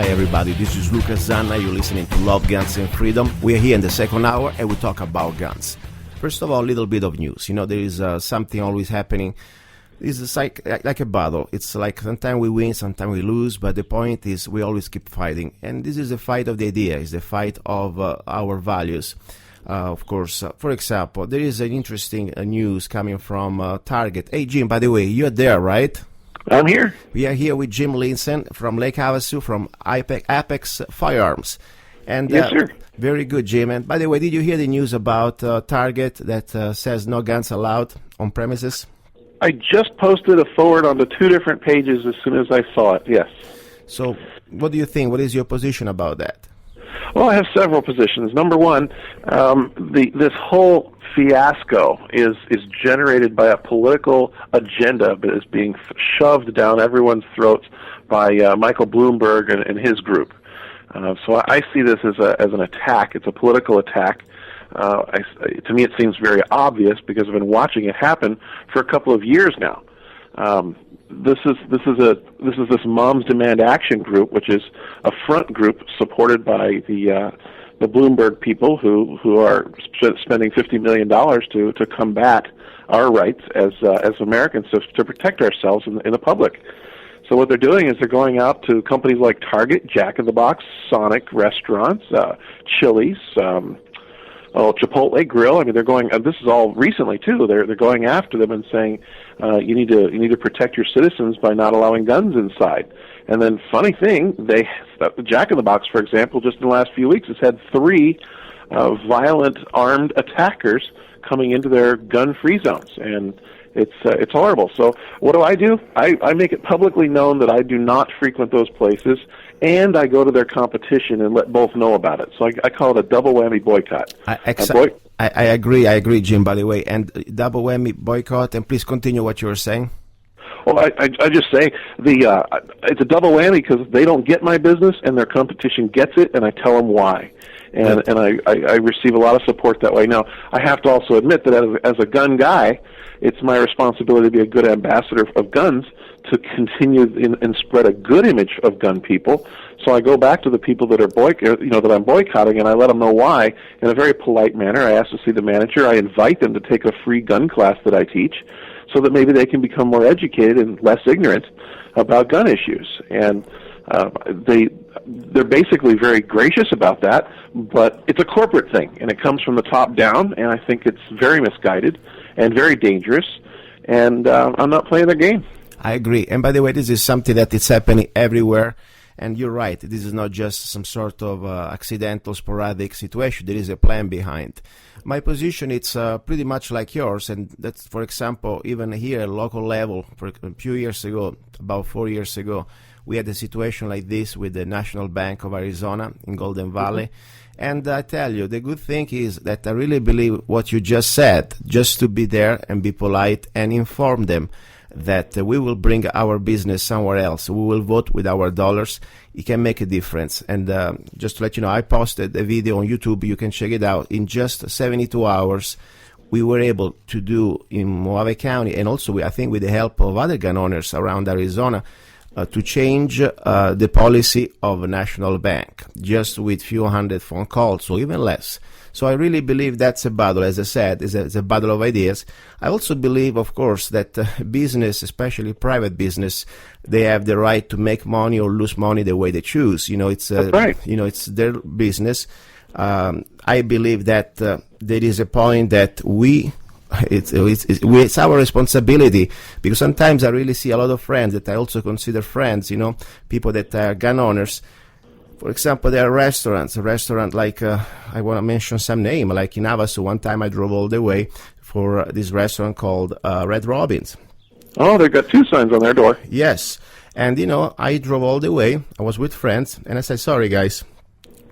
Hi everybody, this is Lucas Zanna. You're listening to Love, Guns and Freedom. We're here in the second hour and we talk about guns. First of all, a little bit of news. You know, there is something always happening. It's like a battle. It's like sometimes we win, sometimes we lose, but the point is we always keep fighting. And this is a fight of the idea, it's the fight of our values. Of course, for example, there is an interesting news coming from Target. Hey Jim, by the way, you're there, right? I'm here. We are here with Jim Liensen from Lake Havasu from Apex Firearms. And, yes, sir. Very good, Jim. And by the way, did you hear the news about Target that says no guns allowed on premises? I just posted a forward onto 2 different pages as soon as I saw it, yes. So what do you think? What is your position about that? Well, I have several positions. Number one, this whole fiasco is generated by a political agenda that is being shoved down everyone's throats by Michael Bloomberg and his group. So I see this as an attack. It's a political attack. To me, it seems very obvious because I've been watching it happen for a couple of years now. This is this Moms Demand Action group, which is a front group supported by the Bloomberg people who are spending $50 million to combat our rights as Americans to protect ourselves in the public. So what they're doing is they're going out to companies like Target, Jack in the Box, Sonic restaurants, Chili's, Chipotle Grill. I mean, they're going. This is all recently too. They're going after them and saying, you need to protect your citizens by not allowing guns inside. And then, funny thing, Jack in the Box, for example, just in the last few weeks, has had 3 violent armed attackers coming into their gun-free zones, and it's horrible. So what do? I make it publicly known that I do not frequent those places, and I go to their competition and let both know about it. So I call it a double whammy boycott. I agree, Jim, by the way. And double whammy boycott, and please continue what you were saying. Well, I just say it's a double whammy because they don't get my business and their competition gets it, and I tell them why. And I receive a lot of support that way. Now, I have to also admit that as a gun guy, it's my responsibility to be a good ambassador of guns to continue and spread a good image of gun people. So I go back to the people that are that I'm boycotting, and I let them know why in a very polite manner. I ask to see the manager. I invite them to take a free gun class that I teach, so that maybe they can become more educated and less ignorant about gun issues. And they're basically very gracious about that, but it's a corporate thing, and it comes from the top down, and I think it's very misguided and very dangerous, and I'm not playing their game. I agree. And by the way, this is something that is happening everywhere. And you're right, this is not just some sort of accidental, sporadic situation. There is a plan behind. My position, it's pretty much like yours, and that's, for example, even here at local level, for a few years ago, about 4 years ago, we had a situation like this with the National Bank of Arizona in Golden Valley. And I tell you, the good thing is that I really believe what you just said, just to be there and be polite and inform them that we will bring our business somewhere else. We will vote with our dollars. It can make a difference. And just to let you know, I posted a video on YouTube. You can check it out. In just 72 hours, we were able to do in Mojave County, and also I think with the help of other gun owners around Arizona, to change the policy of a national bank, just with few hundred phone calls, or even less. So I really believe that's a battle, as I said, it's a battle of ideas. I also believe, of course, that business, especially private business, they have the right to make money or lose money the way they choose. You know, it's right. It's their business. I believe that there is a point that it's our responsibility, because sometimes I really see a lot of friends that I also consider friends, people that are gun owners. For example, there are restaurants, a restaurant like, I want to mention some name, like in Havasu. One time I drove all the way for this restaurant called Red Robin's. Oh, they've got 2 signs on their door. Yes. And, I drove all the way. I was with friends, and I said, sorry, guys,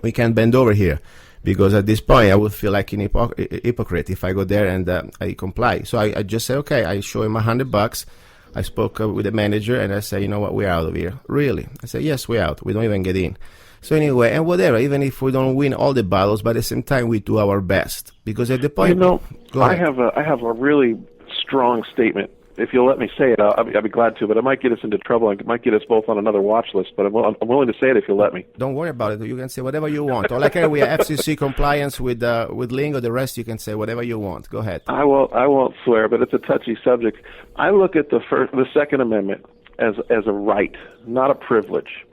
we can't bend over here. Because at this point, I would feel like an hypocrite if I go there and I comply. So I just say, okay, I show him $100. I spoke with the manager, and I say, you know what, we're out of here. Really? I say, yes, we're out. We don't even get in. So anyway, and whatever, even if we don't win all the battles, but at the same time, we do our best. Because at the point... I have a really strong statement if you'll let me say it, I'll be glad to. But it might get us into trouble and it might get us both on another watch list. But I'm willing to say it if you'll let me. Don't worry about it. You can say whatever you want. All I care, we are FCC compliance with lingo. The rest you can say whatever you want. Go ahead. I won't swear, but it's a touchy subject. I look at the Second Amendment as a right, not a privilege,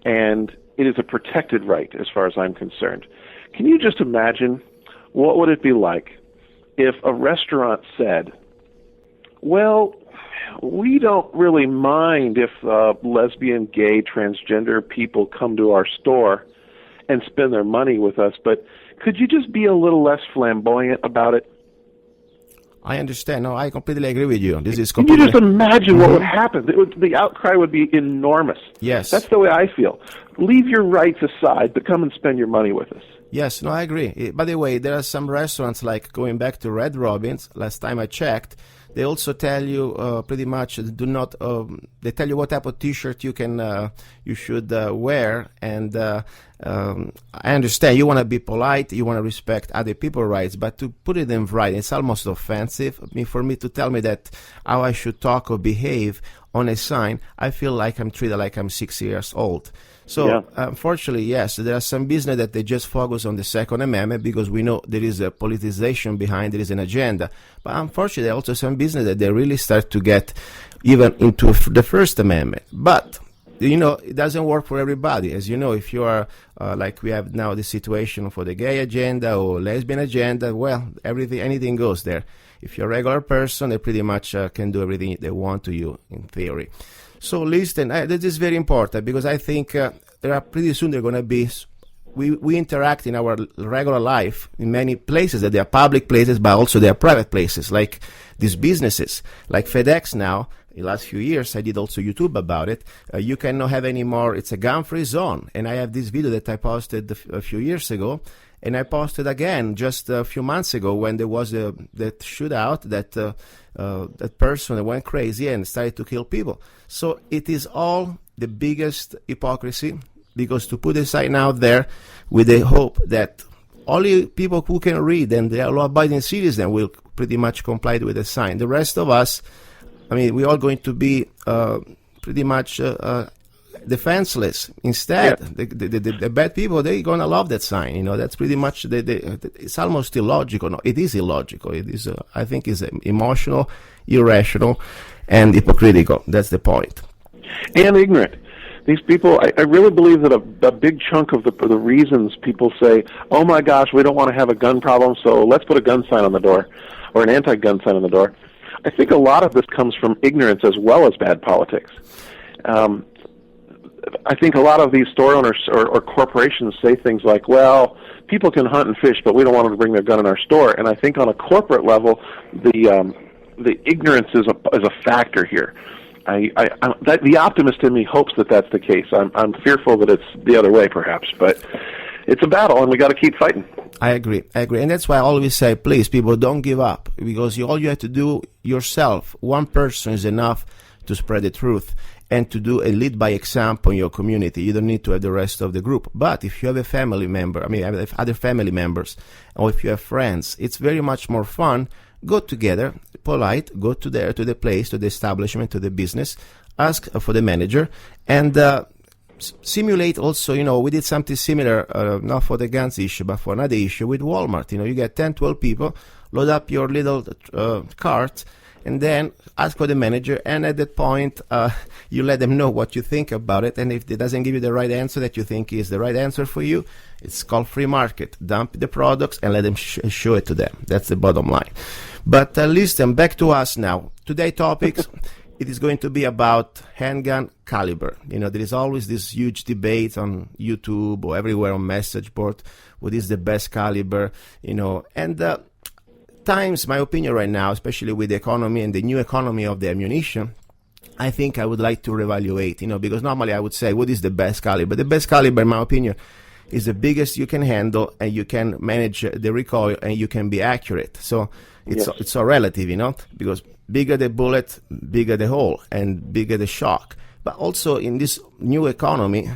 and it is a protected right as far as I'm concerned. Can you just imagine what would it be like if a restaurant said, well, we don't really mind if lesbian, gay, transgender people come to our store and spend their money with us, but could you just be a little less flamboyant about it? I understand. No, I completely agree with you. This is Can completely... you just imagine what would happen? The outcry would be enormous. Yes. That's the way I feel. Leave your rights aside, but come and spend your money with us. Yes, no, I agree. By the way, there are some restaurants, like going back to Red Robin's, last time I checked, they also tell you pretty much do not. They tell you what type of T-shirt you should wear, and I understand you want to be polite, you want to respect other people's rights, but to put it in writing, it's almost offensive. I mean, for me to tell me that how I should talk or behave on a sign, I feel like I'm treated like I'm 6 years old. So, unfortunately, yes, there are some business that they just focus on the Second Amendment because we know there is a politicization behind, there is an agenda. But unfortunately, there are also some business that they really start to get even into the First Amendment. But, you know, it doesn't work for everybody. As you know, if you are, like we have now the situation for the gay agenda or lesbian agenda, well, anything goes there. If you're a regular person, they pretty much can do everything they want to you, in theory. So listen, this is very important because I think there are pretty soon they're going to be, we interact in our regular life in many places, that they are public places, but also they are private places, like these businesses, like FedEx now. In the last few years, I did also YouTube about it. You cannot have any more, it's a gun-free zone. And I have this video that I posted a few years ago, and I posted again just a few months ago when there was that shootout, that person that went crazy and started to kill people. So it is all the biggest hypocrisy, because to put a sign out there with the hope that only people who can read and they are law-abiding citizens will pretty much comply with the sign. The rest of us, I mean, we're all going to be pretty much defenseless. Instead, the bad people, they're going to love that sign. You know, that's pretty much, it's almost illogical. No, it is illogical. It is, I think, is emotional, irrational, and hypocritical. That's the point. And ignorant. These people, I really believe that a big chunk of the reasons people say, oh my gosh, we don't want to have a gun problem, so let's put a gun sign on the door, or an anti-gun sign on the door. I think a lot of this comes from ignorance as well as bad politics. I think a lot of these store owners or corporations say things like, well, people can hunt and fish, but we don't want them to bring their gun in our store. And I think on a corporate level, the ignorance is a factor here. The optimist in me hopes that that's the case. I'm fearful that it's the other way, perhaps, but it's a battle, and we got to keep fighting. I agree, and that's why I always say, please, people, don't give up, because all you have to do yourself, one person is enough to spread the truth and to do a lead by example in your community. You don't need to have the rest of the group. But if you have a family member, if other family members, or if you have friends, it's very much more fun. Go together, polite, go to the place, to the establishment, to the business, ask for the manager, and simulate also, we did something similar, not for the guns issue, but for another issue with Walmart. You get 10, 12 people, load up your little cart, and then ask for the manager, and at that point, you let them know what you think about it, and if it doesn't give you the right answer that you think is the right answer for you, it's called free market. Dump the products and let them show it to them. That's the bottom line. But listen, back to us now. Today's topics, it is going to be about handgun caliber. There is always this huge debate on YouTube or everywhere on message board, what is the best caliber, and times, my opinion right now, especially with the economy and the new economy of the ammunition, I think I would like to reevaluate, because normally I would say, what is the best caliber? The best caliber, in my opinion, is the biggest you can handle, and you can manage the recoil, and you can be accurate. So it's all relative, because bigger the bullet, bigger the hole, and bigger the shock. But also in this new economy,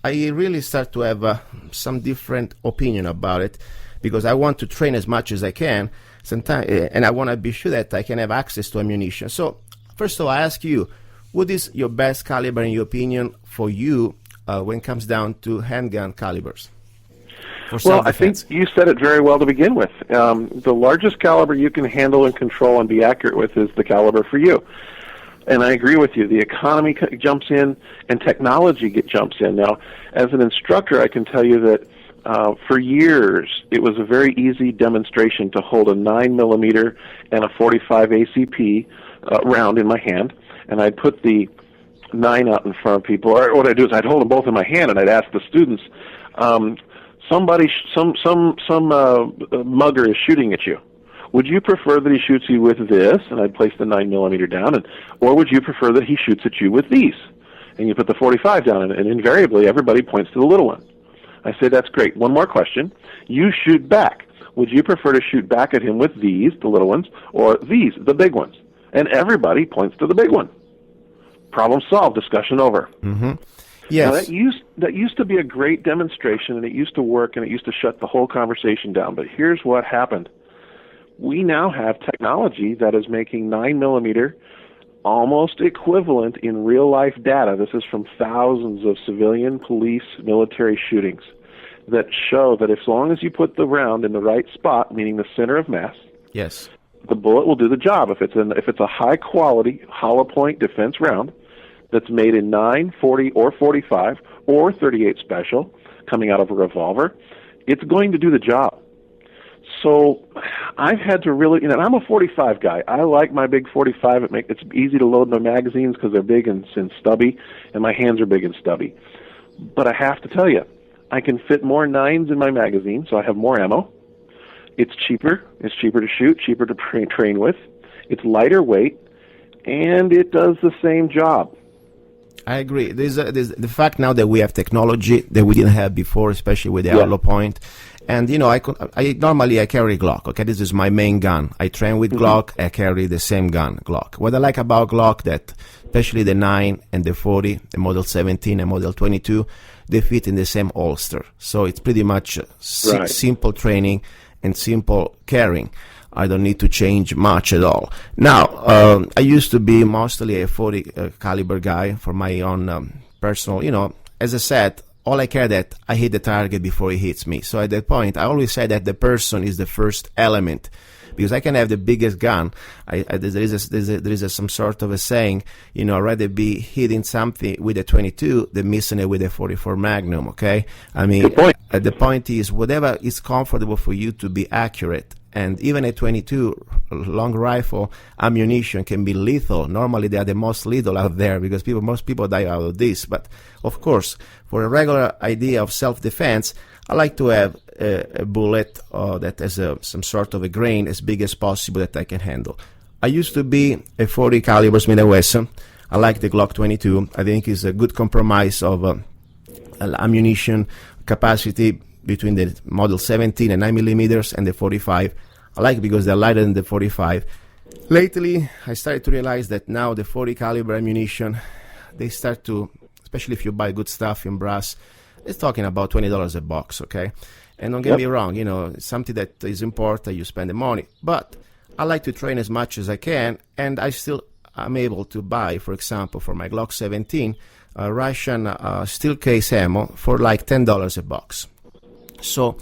I really start to have some different opinion about it. because I want to train as much as I can, sometimes, and I want to be sure that I can have access to ammunition. So, first of all, I ask you, what is your best caliber, in your opinion, for you when it comes down to handgun calibers? Well, I think you said it very well to begin with. The largest caliber you can handle and control and be accurate with is the caliber for you. And I agree with you. The economy jumps in and technology jumps in. Now, as an instructor, I can tell you that for years it was a very easy demonstration to hold a 9mm and a 45 ACP round in my hand, and I'd put the 9 out in front of people. Or what I'd do is I'd hold them both in my hand, and I'd ask the students, some mugger is shooting at you. Would you prefer that he shoots you with this? And I'd place the 9mm down, or would you prefer that he shoots at you with these? And you put the 45 down, and invariably everybody points to the little one. I say, that's great. One more question. You shoot back. Would you prefer to shoot back at him with these, the little ones, or these, the big ones? And everybody points to the big one. Problem solved. Discussion over. Mm-hmm. Yes. Now, that used to be a great demonstration, and it used to work, and it used to shut the whole conversation down. But here's what happened. We now have technology that is making 9mm almost equivalent in real-life data. This is from thousands of civilian, police, military shootings that show that as long as you put the round in the right spot, meaning the center of mass, yes, the bullet will do the job. If it's a high-quality, hollow-point defense round that's made in 9, 40, or 45, or 38 special, coming out of a revolver, it's going to do the job. So I've had to really, I'm a 45 guy. I like my big 45. It's easy to load my magazines because they're big and stubby, and my hands are big and stubby. But I have to tell you, I can fit more 9s in my magazine, so I have more ammo. It's cheaper. It's cheaper to shoot, cheaper to train with. It's lighter weight, and it does the same job. I agree. There's the fact now that we have technology that we didn't have before, especially with the hollow point. And I normally carry Glock. Okay, this is my main gun. I train with Glock. I carry the same gun, Glock. What I like about Glock, that especially the 9 and the 40, the Model 17 and Model 22, they fit in the same holster. So it's pretty much simple training and simple carrying. I don't need to change much at all. Now, I used to be mostly a 40 caliber guy for my own personal, as I said, all I care that I hit the target before he hits me. So at that point, I always say that the person is the first element, because I can have the biggest gun. There is some sort of a saying, I'd rather be hitting something with a 22 than missing it with a 44 Magnum. Okay, I mean, good point. The point is whatever is comfortable for you to be accurate. And even a 22 long rifle ammunition can be lethal. Normally, they are the most lethal out there because most people die out of this. But of course, for a regular idea of self-defense, I like to have a bullet that has some sort of a grain as big as possible that I can handle. I used to be a 40 caliber Smith & Wesson. I like the Glock 22. I think it's a good compromise of ammunition capacity between the Model 17 and 9mm and the 45. I like it because they're lighter than the 45. Lately, I started to realize that now the 40 caliber ammunition, they start to, especially if you buy good stuff in brass, it's talking about $20 a box, okay? And don't get me wrong, it's something that is important, you spend the money. But I like to train as much as I can, and I'm able to buy, for example, for my Glock 17, Russian steel case ammo for like $10 a box. So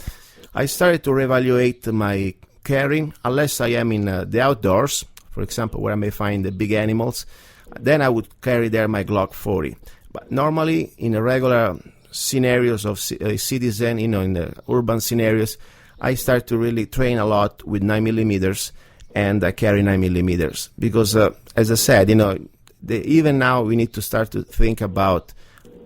I started to reevaluate my carrying, unless I am in the outdoors, for example, where I may find the big animals, then I would carry there my Glock 40. But normally, in the regular scenarios of citizen, in the urban scenarios, I start to really train a lot with 9mm, and I carry 9mm. Because, as I said, even now we need to start to think about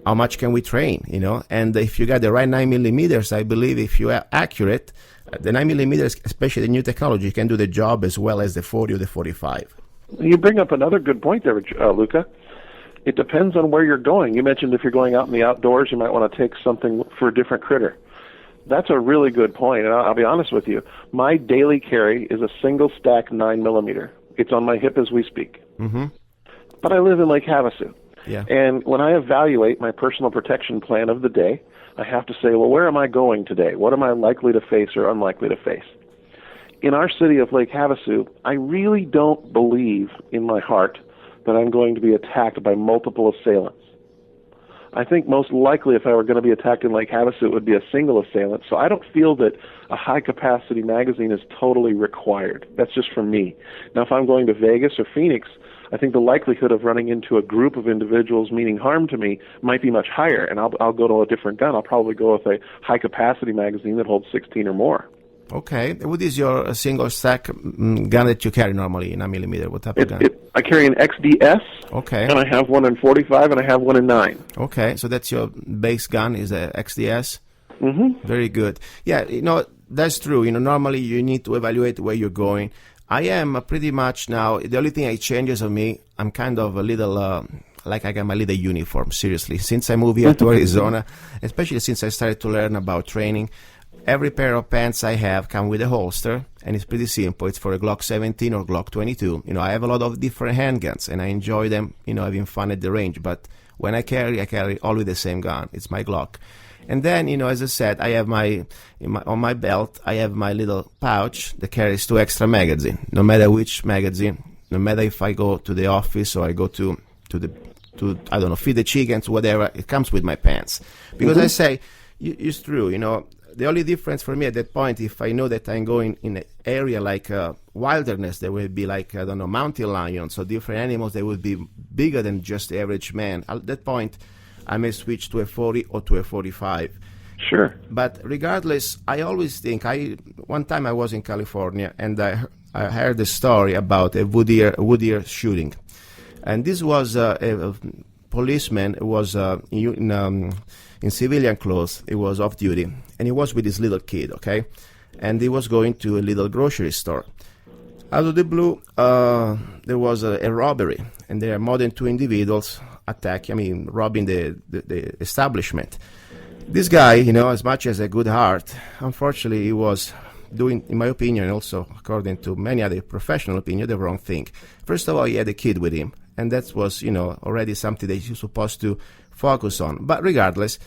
how much can we train, and if you got the right 9mm, I believe if you are accurate, the 9mm, especially the new technology, can do the job as well as the 40 or the 45. You bring up another good point there, Luca. It depends on where you're going. You mentioned if you're going out in the outdoors, you might want to take something for a different critter. That's a really good point, and I'll be honest with you. My daily carry is a single stack 9mm. It's on my hip as we speak. Mm-hmm. But I live in Lake Havasu. Yeah. And when I evaluate my personal protection plan of the day, I have to say, well, where am I going today? What am I likely to face or unlikely to face? In our city of Lake Havasu, I really don't believe in my heart that I'm going to be attacked by multiple assailants. I think most likely if I were going to be attacked in Lake Havasu, it would be a single assailant. So I don't feel that a high-capacity magazine is totally required. That's just for me. Now, if I'm going to Vegas or Phoenix, I think the likelihood of running into a group of individuals meaning harm to me might be much higher, and I'll go to a different gun. I'll probably go with a high-capacity magazine that holds 16 or more. Okay. What is your single stack gun that you carry normally in a millimeter? What type of gun? I carry an XDS, okay, and I have one in 45, and I have one in 9. Okay, so that's your base gun is the XDS? Mm-hmm. Very good. Yeah, that's true. Normally you need to evaluate where you're going. I am pretty much now, the only thing that changes on me, I'm kind of a little, like I got my little uniform, seriously. Since I moved here to Arizona, especially since I started to learn about training, every pair of pants I have come with a holster, and it's pretty simple. It's for a Glock 17 or Glock 22. I have a lot of different handguns, and I enjoy them, having fun at the range. But when I carry always the same gun. It's my Glock. And then, as I said, I have on my belt, I have my little pouch that carries 2 extra magazines. No matter which magazine, no matter if I go to the office or I go to I don't know, feed the chickens, whatever, it comes with my pants. Because I say, it's true, the only difference for me at that point, if I know that I'm going in an area like wilderness, there will be like, I don't know, mountain lions or different animals that will be bigger than just the average man. At that point, I may switch to a 40 or to a 45. Sure. But regardless, I always think, one time I was in California and I heard a story about a wood deer shooting. And this was a policeman who was in civilian clothes. He was off duty, and he was with his little kid, okay? And he was going to a little grocery store. Out of the blue, there was a robbery, and there are more than 2 individuals robbing the establishment. This guy, as much as a good heart, unfortunately, he was doing, in my opinion, and also according to many other professional opinion, the wrong thing. First of all, he had a kid with him, and that was, already something that you're supposed to focus on. But regardless,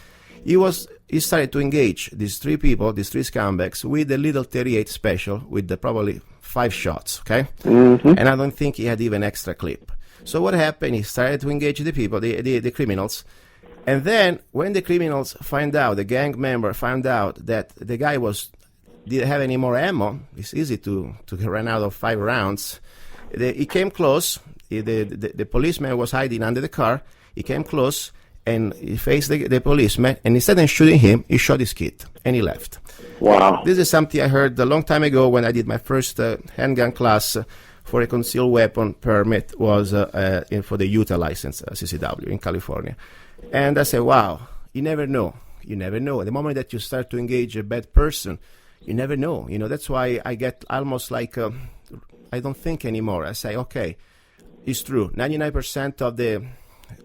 he started to engage these 3 people, these 3 scumbags, with a little 38 special with probably 5 shots, okay? Mm-hmm. And I don't think he had even extra clip. So what happened, he started to engage the people, the criminals. And then when the criminals the gang member found out that the guy didn't have any more ammo, it's easy to run out of 5 rounds. He came close. The policeman was hiding under the car. He came close and he faced the policeman, and instead of shooting him, he shot his kid and he left. Wow. This is something I heard a long time ago when I did my first handgun class for a concealed weapon permit, was for the Utah license, CCW in California. And I said, wow, you never know. You never know. The moment that you start to engage a bad person, you never know. That's why I get almost like, I don't think anymore. I say, okay, it's true. 99% of the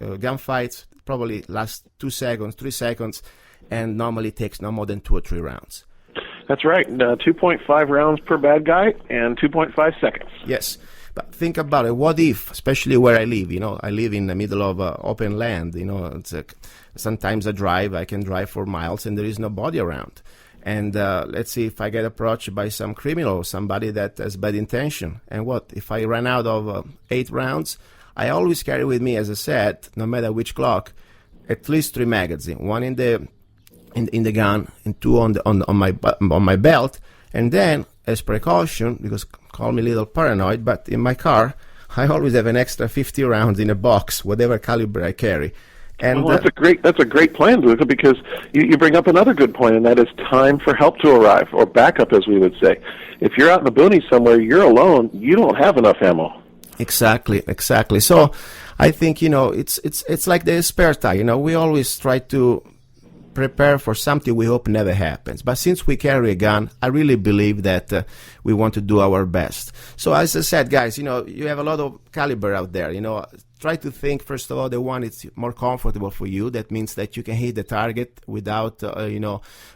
gunfights probably last 2 seconds, 3 seconds, and normally takes no more than 2 or 3 rounds. That's right. 2.5 rounds per bad guy and 2.5 seconds. Yes. But think about it. What if, especially where I live, I live in the middle of open land, it's sometimes I can drive for miles and there is nobody around. And let's see if I get approached by some criminal, somebody that has bad intention. And what? If I run out of 8 rounds, I always carry with me, as I said, no matter which Glock, at least 3 magazines. 1 in the gun and 2 on my belt. And then, as precaution, because call me a little paranoid, but in my car, I always have an extra 50 rounds in a box, whatever caliber I carry. And well, that's a great plan, Luca, because you bring up another good point, and that is time for help to arrive, or backup, as we would say. If you're out in the boonies somewhere, you're alone, you don't have enough ammo. Exactly. So I think, it's like the spare tire. We always try to prepare for something we hope never happens. But since we carry a gun, I really believe that we want to do our best. So as I said, guys, you have a lot of caliber out there. Try to think, first of all, the one that's more comfortable for you. That means that you can hit the target without,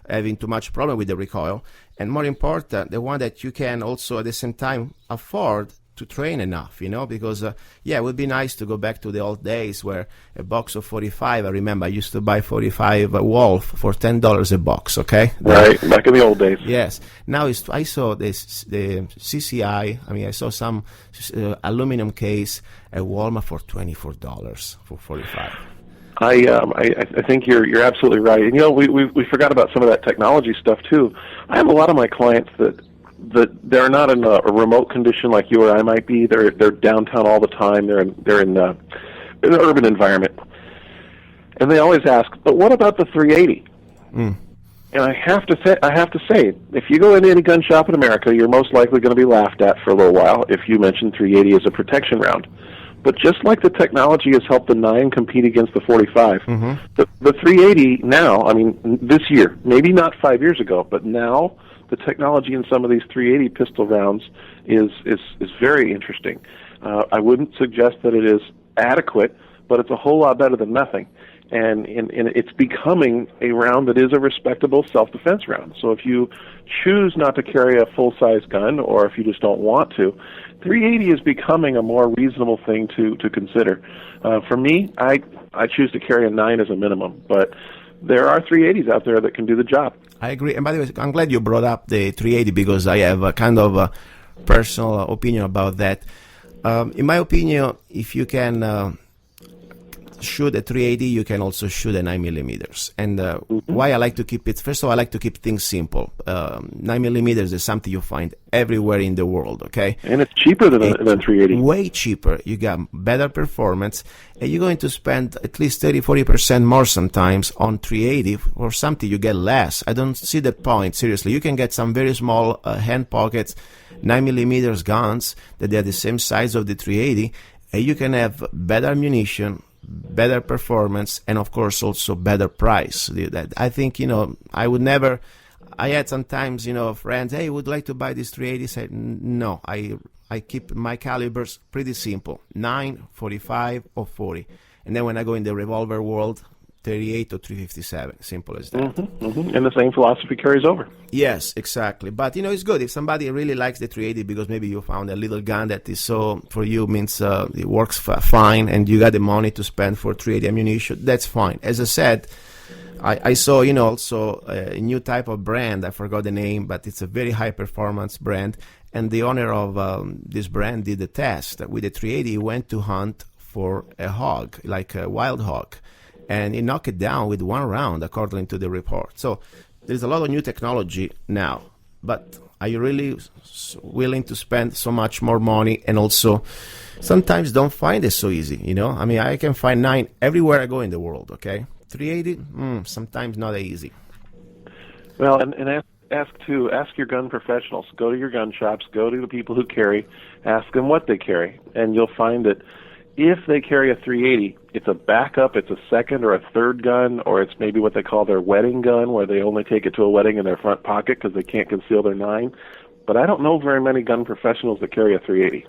having too much problem with the recoil. And more important, the one that you can also at the same time afford to train enough, because it would be nice to go back to the old days where a box of 45, I remember I used to buy 45 Wolf for $10 a box, okay? Right, back in the old days. Yes. Now I saw the CCI, I saw some aluminum case at Walmart for $24 for 45. I think you're absolutely right. And we forgot about some of that technology stuff too. I have a lot of my clients that they're not in a remote condition like you or I might be. They're downtown all the time. They're in an urban environment, and they always ask, "But what about the 380?" And I have to say, if you go into any gun shop in America, you're most likely going to be laughed at for a little while if you mention 380 as a protection round. But just like the technology has helped the 9 compete against the 45, the 380 now, this year, maybe not 5 years ago, but now the technology in some of these 380 pistol rounds is very interesting. I wouldn't suggest that it is adequate, but it's a whole lot better than nothing. And it's becoming a round that is a respectable self-defense round. So if you choose not to carry a full-size gun, or if you just don't want to, 380 is becoming a more reasonable thing to consider. For me, I choose to carry a 9 as a minimum, but there are 380s out there that can do the job. I agree. And by the way, I'm glad you brought up the 380 because I have a kind of a personal opinion about that. In my opinion, if you can shoot a 380, you can also shoot a 9 millimeters. And why I like to keep it, first of all, I like to keep things simple. 9 millimeters is something you find everywhere in the world, okay? And it's cheaper than 380. Way cheaper. You got better performance, and you're going to spend at least 30-40% more sometimes on 380 or something you get less. I don't see the point, seriously. You can get some very small hand pockets, 9 millimeters guns that they're the same size of the 380, and you can have better ammunition, better performance, and of course also better price. I think, I would never, I had sometimes, friends, hey, would like to buy this 380? Said, no, I keep my calibers pretty simple, 9, 45, or 40. And then when I go in the revolver world, 38 or 357, simple as that. And the same philosophy carries over. Yes, exactly. But, it's good if somebody really likes the 380 because maybe you found a little gun that is so, for you, means it works fine and you got the money to spend for 380 ammunition, that's fine. As I said, I saw, also a new type of brand. I forgot the name, but it's a very high-performance brand. And the owner of this brand did a test. With the 380, he went to hunt for a hog, like a wild hog. And he knocked it down with one round, according to the report. So there's a lot of new technology now. But are you really willing to spend so much more money? And also, sometimes don't find it so easy, I can find 9 everywhere I go in the world, okay? 380, sometimes not that easy. Well, and ask your gun professionals. Go to your gun shops. Go to the people who carry. Ask them what they carry. And you'll find that if they carry a 380, it's a backup, it's a second or a third gun, or it's maybe what they call their wedding gun, where they only take it to a wedding in their front pocket because they can't conceal their 9. But I don't know very many gun professionals that carry a 380.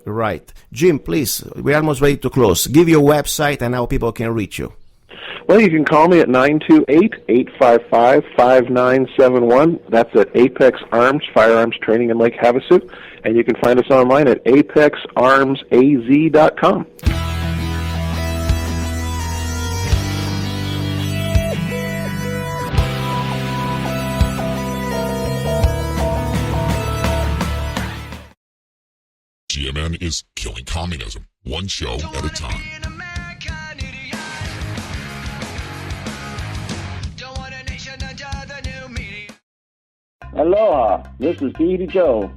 Right. Jim, please, we're almost ready to close. Give your website and how people can reach you. Well, you can call me at 928-855-5971. That's at Apex Arms, Firearms Training in Lake Havasu. And you can find us online at apexarmsaz.com. GMN is killing communism, one show at a time. Aloha, this is Tahiti Joe,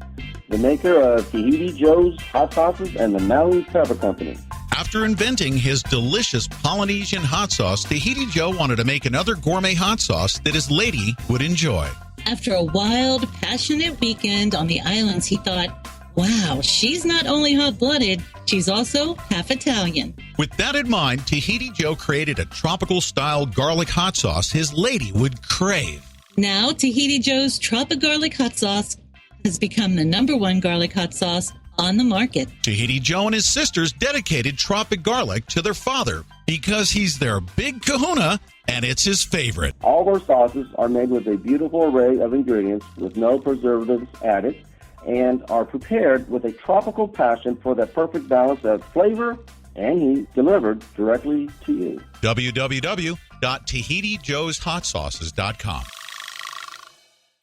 the maker of Tahiti Joe's Hot Sauces and the Maui Pepper Company. After inventing his delicious Polynesian hot sauce, Tahiti Joe wanted to make another gourmet hot sauce that his lady would enjoy. After a wild, passionate weekend on the islands, he thought, wow, she's not only hot-blooded, she's also half Italian. With that in mind, Tahiti Joe created a tropical-style garlic hot sauce his lady would crave. Now, Tahiti Joe's Tropic Garlic Hot Sauce has become the #1 garlic hot sauce on the market. Tahiti Joe and his sisters dedicated Tropic Garlic to their father because he's their big kahuna and it's his favorite. All of our sauces are made with a beautiful array of ingredients with no preservatives added. and are prepared with a tropical passion for the perfect balance of flavor and heat delivered directly to you. www.tahitijoeshotsauces.com.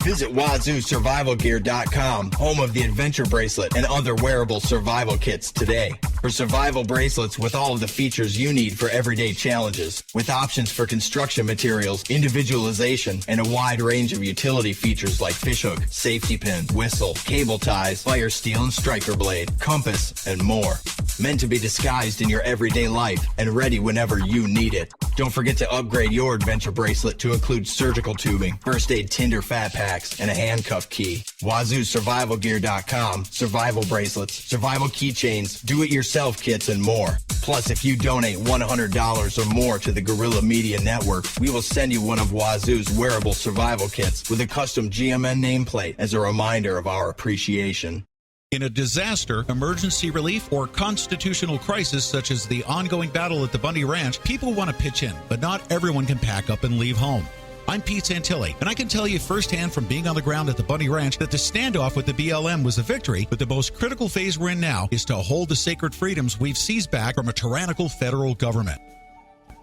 Visit WazooSurvivalGear.com, home of the Adventure Bracelet and other wearable survival kits today. For survival bracelets with all of the features you need for everyday challenges, with options for construction materials, individualization, and a wide range of utility features like fishhook, safety pin, whistle, cable ties, fire steel and striker blade, compass, and more. Meant to be disguised in your everyday life and ready whenever you need it. Don't forget to upgrade your Adventure Bracelet to include surgical tubing, first aid tinder fat packs, and a handcuff key. WazooSurvivalGear.com, survival bracelets, survival keychains, do-it-yourself kits, and more. Plus, if you donate $100 or more to the Guerrilla Media Network, we will send you one of Wazoo's wearable survival kits with a custom GMN nameplate as a reminder of our appreciation. In a disaster, emergency relief, or constitutional crisis such as the ongoing battle at the Bundy Ranch, people want to pitch in, but not everyone can pack up and leave home. I'm Pete Santilli, and I can tell you firsthand from being on the ground at the Bundy Ranch that the standoff with the BLM was a victory, but the most critical phase we're in now is to hold the sacred freedoms we've seized back from a tyrannical federal government.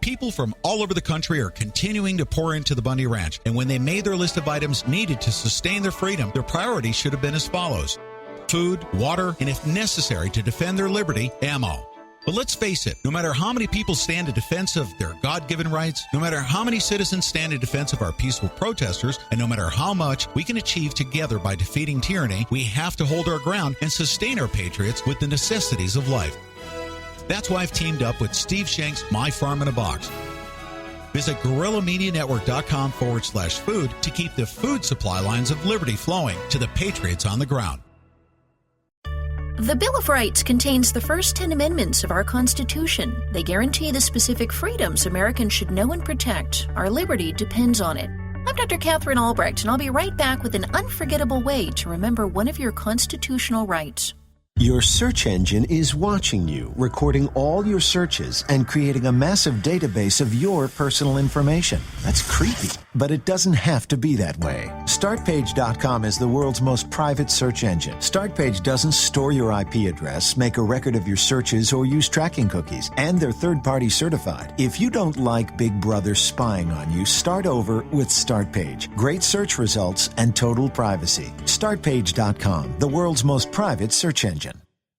People from all over the country are continuing to pour into the Bundy Ranch, and when they made their list of items needed to sustain their freedom, their priorities should have been as follows: food, water, and if necessary to defend their liberty, ammo. But let's face it, no matter how many people stand in defense of their God-given rights, no matter how many citizens stand in defense of our peaceful protesters, and no matter how much we can achieve together by defeating tyranny, we have to hold our ground and sustain our patriots with the necessities of life. That's why I've teamed up with Steve Shank's My Farm in a Box. Visit GuerrillaMediaNetwork.com/food to keep the food supply lines of liberty flowing to the patriots on the ground. The Bill of Rights contains the first 10 amendments of our Constitution. They guarantee the specific freedoms Americans should know and protect. Our liberty depends on it. I'm Dr. Catherine Albrecht, and I'll be right back with an unforgettable way to remember one of your constitutional rights. Your search engine is watching you, recording all your searches and creating a massive database of your personal information. That's creepy, but it doesn't have to be that way. Startpage.com is the world's most private search engine. Startpage doesn't store your IP address, make a record of your searches, or use tracking cookies, and they're third-party certified. If you don't like Big Brother spying on you, start over with Startpage. Great search results and total privacy. Startpage.com, the world's most private search engine.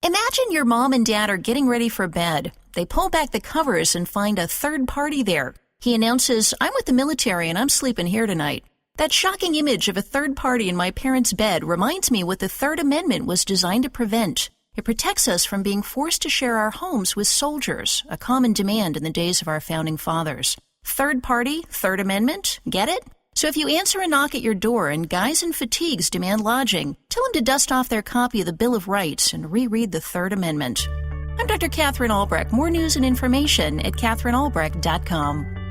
Imagine your mom and dad are getting ready for bed. They pull back the covers and find a third party there. He announces, "I'm with the military and I'm sleeping here tonight." That shocking image of a third party in my parents' bed reminds me what the Third Amendment was designed to prevent. It protects us from being forced to share our homes with soldiers, a common demand in the days of our founding fathers. Third party, Third Amendment, get it? So if you answer a knock at your door and guys in fatigues demand lodging, tell them to dust off their copy of the Bill of Rights and reread the Third Amendment. I'm Dr. Catherine Albrecht. More news and information at CatherineAlbrecht.com.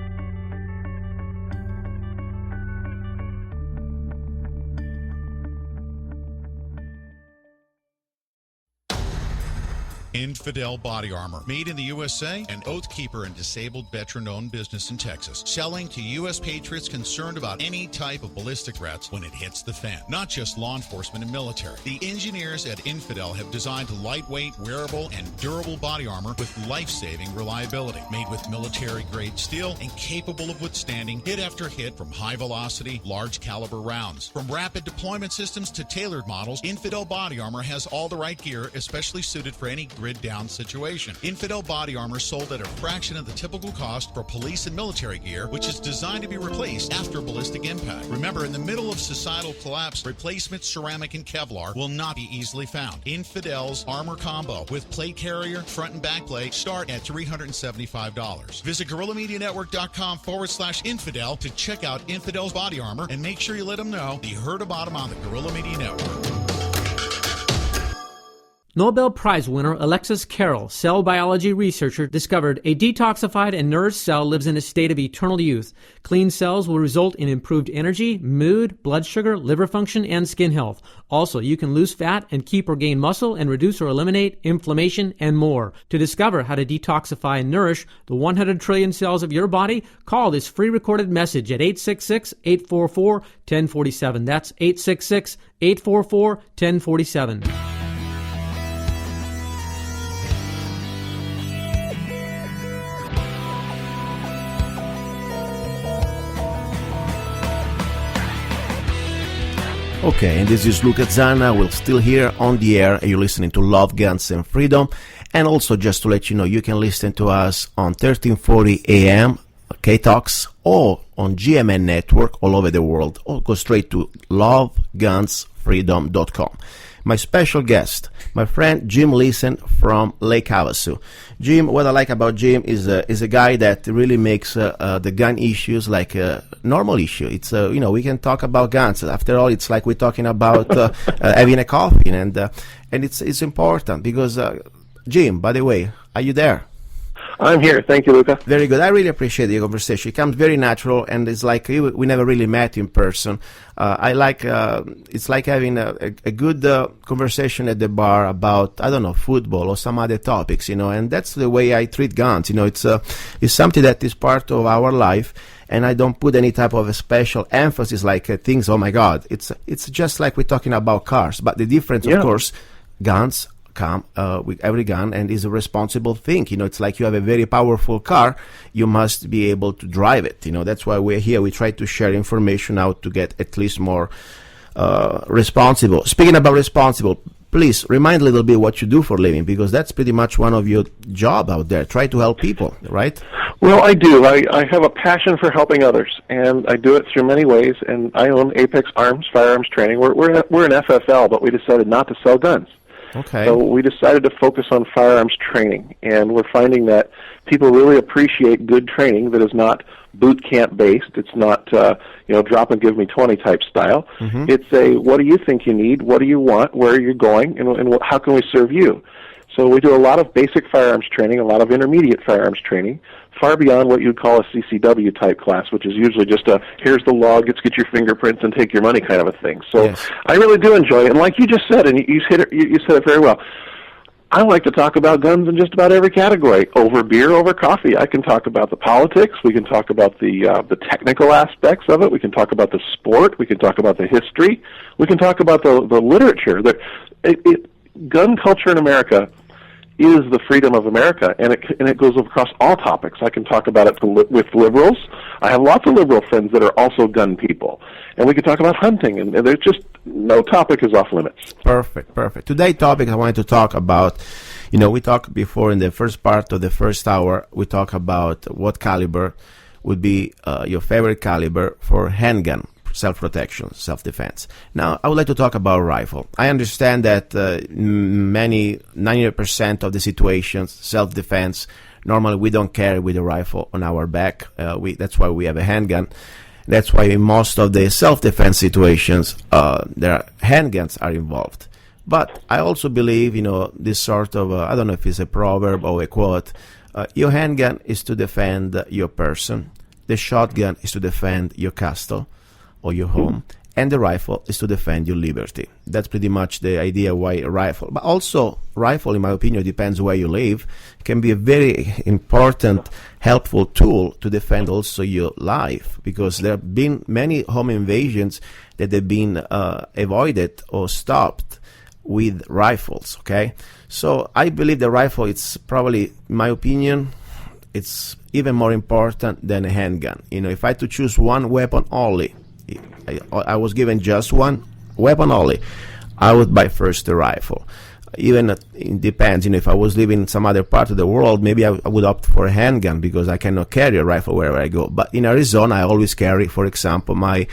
Infidel Body Armor, made in the USA, an Oath Keeper and disabled veteran-owned business in Texas, selling to U.S. patriots concerned about any type of ballistic threats when it hits the fan. Not just law enforcement and military. The engineers at Infidel have designed lightweight, wearable, and durable body armor with life-saving reliability, made with military-grade steel and capable of withstanding hit after hit from high-velocity, large-caliber rounds. From rapid deployment systems to tailored models, Infidel Body Armor has all the right gear, especially suited for any grid-down situation. Infidel Body Armor sold at a fraction of the typical cost for police and military gear, which is designed to be replaced after ballistic impact. Remember, in the middle of societal collapse, replacement ceramic and Kevlar will not be easily found. Infidel's Armor Combo with plate carrier, front and back plate start at $375. Visit GuerrillaMediaNetwork.com/infidel to check out Infidel's Body Armor and make sure you let them know you heard about them on the Guerrilla Media Network. Nobel Prize winner Alexis Carrel, cell biology researcher, discovered a detoxified and nourished cell lives in a state of eternal youth. Clean cells will result in improved energy, mood, blood sugar, liver function, and skin health. Also, you can lose fat and keep or gain muscle and reduce or eliminate inflammation and more. To discover how to detoxify and nourish the 100 trillion cells of your body, call this free recorded message at 866-844-1047. That's 866-844-1047. Okay, and this is Luca Zanna. We're still here on the air. You're listening to Love, Guns, and Freedom. And also, just to let you know, you can listen to us on 1340 AM, K-Talks, or on GMN Network all over the world. Or go straight to lovegunsfreedom.com. My special guest, my friend Jim Liensen from Lake Havasu. Jim, what I like about Jim is a guy that really makes the gun issues like a normal issue. It's we can talk about guns. After all, it's like we're talking about having a coffee, and it's important because Jim, by the way, are you there? I'm here. Thank you, Luca. Very good. I really appreciate the conversation. It comes very natural, and it's like we never really met in person. I like it's like having a good conversation at the bar about, I don't know, football or some other topics, and that's the way I treat guns. It's something that is part of our life, and I don't put any type of a special emphasis like things, oh my God. It's just like we're talking about cars, but the difference, of course, guns come with every gun and is a responsible thing. It's like you have a very powerful car, you must be able to drive it. That's why we're here. We try to share information out to get at least more responsible. Speaking about responsible, please remind a little bit what you do for a living, because that's pretty much one of your job out there. Try to help people, right? Well, I do. I have a passion for helping others, and I do it through many ways. And I own Apex Arms, firearms training. We're an FFL, but we decided not to sell guns. Okay. So we decided to focus on firearms training, and we're finding that people really appreciate good training that is not boot camp based. It's not drop and give me 20 type style. Mm-hmm. It's a what do you think you need, what do you want, where are you going, and how can we serve you? So we do a lot of basic firearms training, a lot of intermediate firearms training, far beyond what you'd call a CCW type class, which is usually just a here's the log, let's get your fingerprints and take your money kind of a thing. So yes. I really do enjoy it, and like you just said, and you said it very well. I like to talk about guns in just about every category. Over beer, over coffee. I can talk about the politics. We can talk about the technical aspects of it. We can talk about the sport. We can talk about the history. We can talk about the literature. Gun culture in America is the freedom of America, and it goes across all topics. I can talk about it with liberals. I have lots of liberal friends that are also gun people, and we can talk about hunting, and there's just no topic is off limits. Perfect. Today's topic I wanted to talk about, we talked before in the first part of the first hour, we talked about what caliber would be your favorite caliber for handgun. Self-protection, self-defense. Now, I would like to talk about rifle. I understand that 90% of the situations, self-defense, normally we don't carry with a rifle on our back. That's why we have a handgun. That's why in most of the self-defense situations, handguns are involved. But I also believe, this sort of, I don't know if it's a proverb or a quote, your handgun is to defend your person. The shotgun is to defend your castle or your home, and the rifle is to defend your liberty. That's pretty much the idea why a rifle. But also, rifle, in my opinion, depends where you live, can be a very important, helpful tool to defend also your life, because there have been many home invasions that have been avoided or stopped with rifles, okay? So I believe the rifle, it's probably, in my opinion, it's even more important than a handgun. If I had to choose one weapon only, I was given just one weapon only, I would buy first the rifle. Even it depends, if I was living in some other part of the world, maybe I would opt for a handgun because I cannot carry a rifle wherever I go. But in Arizona, I always carry, for example, my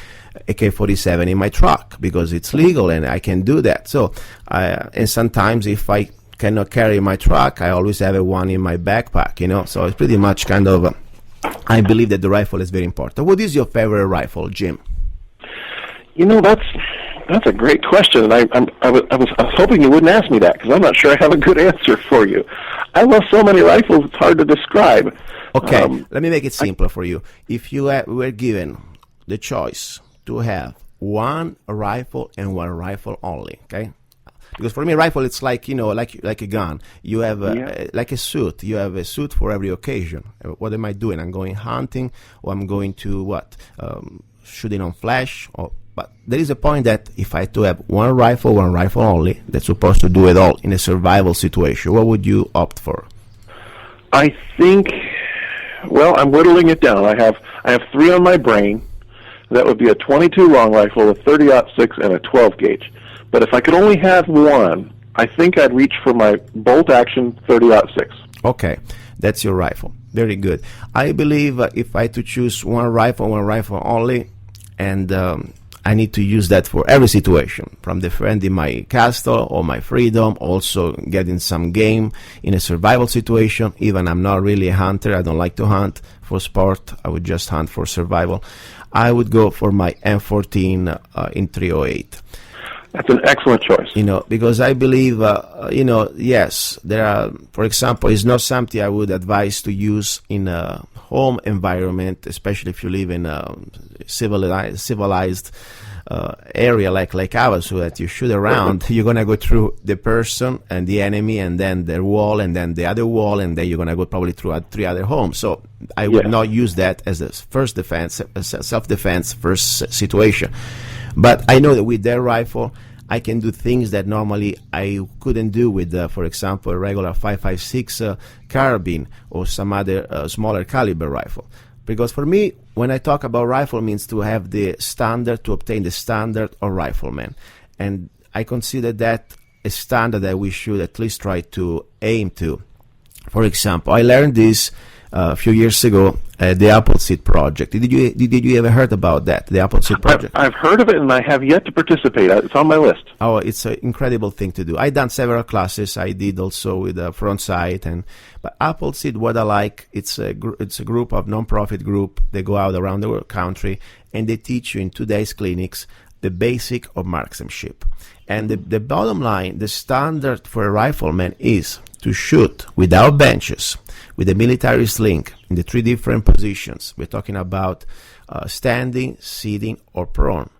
AK-47 in my truck because it's legal and I can do that. So, and sometimes if I cannot carry my truck, I always have one in my backpack, So it's pretty much kind of, I believe that the rifle is very important. What is your favorite rifle, Jim? That's That's a great question, and I was hoping you wouldn't ask me that, because I'm not sure I have a good answer for you. I love so many rifles, it's hard to describe. Okay, let me make it simpler for you. If you were given the choice to have one rifle and one rifle only, okay? Because for me, rifle, it's like, like a gun. You have like a suit. You have a suit for every occasion. What am I doing? I'm going hunting, or I'm going to shooting on flash. But there is a point that if I had to have one rifle only, that's supposed to do it all in a survival situation, what would you opt for? I think, I'm whittling it down. I have 3 on my brain. That would be a 22 long rifle, a 30-06, and a 12 gauge. But if I could only have one, I think I'd reach for my bolt-action 30-06. Okay, that's your rifle. Very good. I believe if I had to choose one rifle only, and I need to use that for every situation, from defending my castle or my freedom, also getting some game in a survival situation. Even I'm not really a hunter, I don't like to hunt for sport, I would just hunt for survival. I would go for my M14 in 308. That's an excellent choice. Because I believe, yes, there are, for example, it's not something I would advise to use in a home environment, especially if you live in a civilized area like ours, so that you shoot around, you're going to go through the person and the enemy, and then the wall, and then the other wall, and then you're going to go probably through 3 other homes. So I would not use that as a first defense, self-defense first situation. But I know that with that rifle, I can do things that normally I couldn't do with, for example, a regular 5.56 carbine or some other smaller caliber rifle. Because for me, when I talk about rifle, means to have the standard, to obtain the standard of rifleman. And I consider that a standard that we should at least try to aim to. For example, I learned this a few years ago, the Appleseed Project. Did you ever heard about that, the Appleseed Project? I've heard of it, and I have yet to participate. It's on my list. Oh, it's an incredible thing to do. I've done several classes. I did also with Front Sight, but Appleseed, what I like, it's a group of non-profit group. They go out around the country, and they teach you in 2 days clinics the basic of marksmanship. And the bottom line, the standard for a rifleman is to shoot without benches, with a military sling in the 3 different positions. We're talking about standing, sitting, or prone,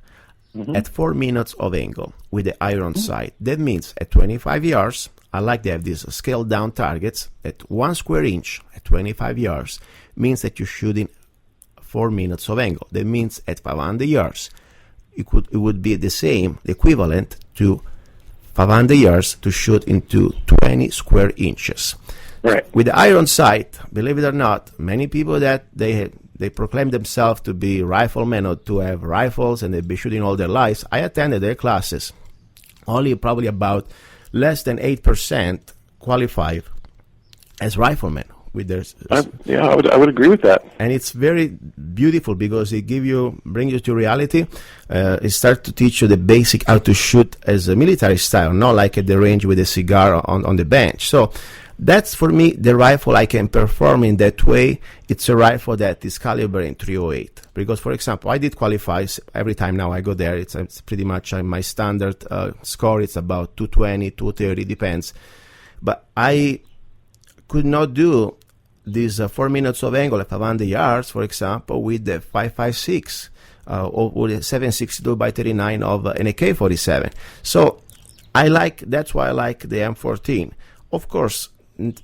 at 4 minutes of angle with the iron sight. That means at 25 yards, I like to have these scaled down targets at 1 square inch at 25 yards, means that you're shooting 4 minutes of angle. That means at 500 yards, it would be the equivalent to 500 yards to shoot into 20 square inches. Right. With the iron sight, believe it or not, many people that they proclaim themselves to be riflemen or to have rifles and they've been shooting all their lives. I attended their classes. Only probably about less than 8% qualify as riflemen with their. I would agree with that. And it's very beautiful because it bring you to reality. It starts to teach you the basic how to shoot as a military style, not like at the range with a cigar on the bench. So that's for me the rifle I can perform in that way. It's a rifle that is caliber in 308. Because, for example, I did qualify every time now I go there. It's pretty much my standard score. It's about 220, 230, depends. But I could not do these 4 minutes of angle at 500 yards, for example, with the 5.56 or the 7.62 by 39 of an AK-47. So that's why I like the M14. Of course,